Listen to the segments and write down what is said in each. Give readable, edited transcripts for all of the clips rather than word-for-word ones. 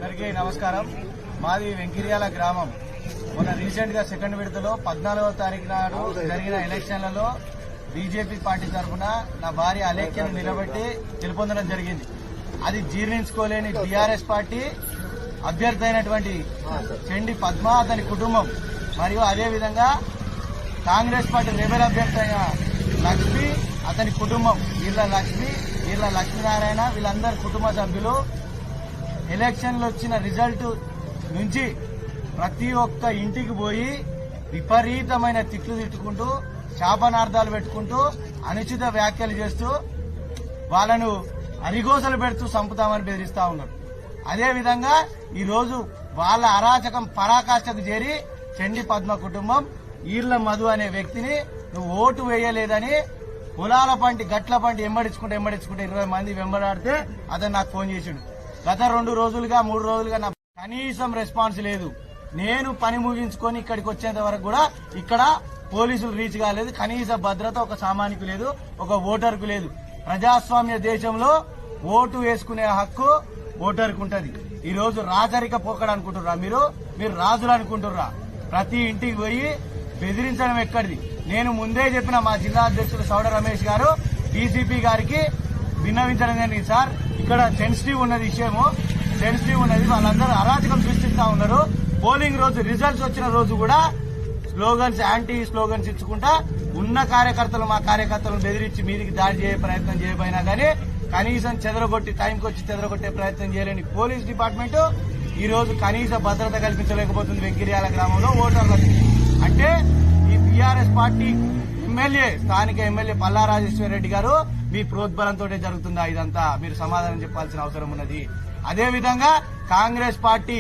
అందరికీ నమస్కారం. మాది వెంకిర్యాల గ్రామం. మొన్న రీసెంట్ గా సెకండ్ విడతలో 14వ తారీఖు నాడు జరిగిన ఎలక్షన్లలో బీజేపీ పార్టీ తరఫున నా భార్య అలేఖ్యను నిలబెట్టి గెలుపొందడం జరిగింది. అది జీర్ణించుకోలేని టీఆర్ఎస్ పార్టీ అభ్యర్థి అయినటువంటి చెండి పద్మ, అతని కుటుంబం, మరియు అదేవిధంగా కాంగ్రెస్ పార్టీ రెబెల్ అభ్యర్థి అయిన లక్ష్మి, అతని కుటుంబం, వీళ్ళ లక్ష్మి, వీళ్ళ లక్ష్మీనారాయణ, వీళ్ళందరి కుటుంబ సభ్యులు ఎలక్షన్లు వచ్చిన రిజల్ట్ నుంచి ప్రతి ఒక్క ఇంటికి పోయి విపరీతమైన తిట్లు తిట్టుకుంటూ, శాపనార్థాలు పెట్టుకుంటూ, అనుచిత వ్యాఖ్యలు చేస్తూ, వాళ్ళను అరిగోసలు పెడుతూ చంపుతామని బెదిరిస్తా ఉన్నారు. అదేవిధంగా ఈరోజు వాళ్ళ అరాచకం పరాకాష్ఠకు చేరి చెండి పద్మ కుటుంబం ఈర్ల మధు అనే వ్యక్తిని నువ్వు ఓటు వేయలేదని పొలాల పంటి గట్ల పంటి ఎంబడించుకుంటే 20 మంది వెంబడాడితే అతను నాకు ఫోన్ చేసిండు. గత 2 రోజులుగా 3 రోజులుగా నా కనీసం రెస్పాన్స్ లేదు. నేను పని ముగించుకొని ఇక్కడికి వచ్చేంత వరకు కూడా ఇక్కడ పోలీసులు రీచ్ కాలేదు. కనీస భద్రత ఒక సామాన్యుకు లేదు, ఒక ఓటర్కు లేదు. ప్రజాస్వామ్య దేశంలో ఓటు వేసుకునే హక్కు ఓటర్కు ఉంటది. ఈ రోజు రాజరిక పోకడ అనుకుంటుర్రా? మీరు రాజులు అనుకుంటుర్రా? ప్రతి ఇంటికి పోయి బెదిరించడం ఎక్కడిది? నేను ముందే చెప్పిన మా జిల్లా అధ్యక్షుడు సౌడ రమేష్ గారు డీసీపీ గారికి విన్నవించడం జరిగింది. సార్, ఇక్కడ సెన్సిటివ్ ఉన్నది, విషయము సెన్సిటివ్ ఉన్నది, వాళ్ళందరూ అరాచకం సృష్టిస్తా ఉన్నారు. పోలింగ్ రోజు రిజల్ట్స్ వచ్చిన రోజు కూడా స్లోగన్స్, యాంటీ స్లోగన్స్ ఇచ్చుకుంటా ఉన్న కార్యకర్తలు, మా కార్యకర్తలను బెదిరించి మీదికి దాడి చేసే ప్రయత్నం చేయబోయినా గానీ కనీసం చెదరగొట్టి టైంకి వచ్చి చెదరగొట్టే ప్రయత్నం చేయలేని పోలీస్ డిపార్ట్మెంట్ ఈ రోజు కనీస భద్రత కల్పించలేకపోతుంది వెంకిర్యాల గ్రామంలో ఓటర్లకు. అంటే ఈ టీఆర్ఎస్ పార్టీ ఎమ్మెల్యే, స్థానిక ఎమ్మెల్యే పల్లా రాజేశ్వరరెడ్డి గారు మీ ప్రోద్బలంతో జరుగుతుందా? ఇదంతా మీరు సమాధానం చెప్పాల్సిన అవసరం ఉన్నది. అదేవిధంగా కాంగ్రెస్ పార్టీ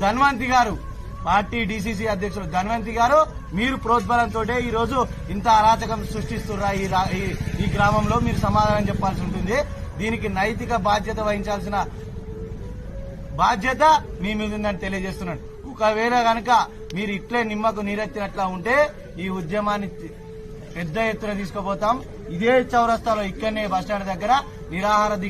ధన్వంతి గారు, పార్టీ డీసీసీ అధ్యక్షులు ధన్వంతి గారు, మీరు ప్రోద్బలంతో ఈ రోజు ఇంత అరాచకం సృష్టిస్తున్నా ఈ గ్రామంలో మీరు సమాధానం చెప్పాల్సి ఉంటుంది. దీనికి నైతిక బాధ్యత వహించాల్సిన బాధ్యత మీ మీద ఉందని తెలియజేస్తున్నాను. ఒకవేళ కనుక మీరు ఇట్లే నిమ్మకు నీరెత్తినట్లా ఉంటే ఈ ఉద్యమాన్ని పెద్ద ఎత్తున తీసుకుపోతాం. ఇదే చౌరస్తాలో ఇక్కడనే బస్టాండ్ దగ్గర నిరాహార దీక్ష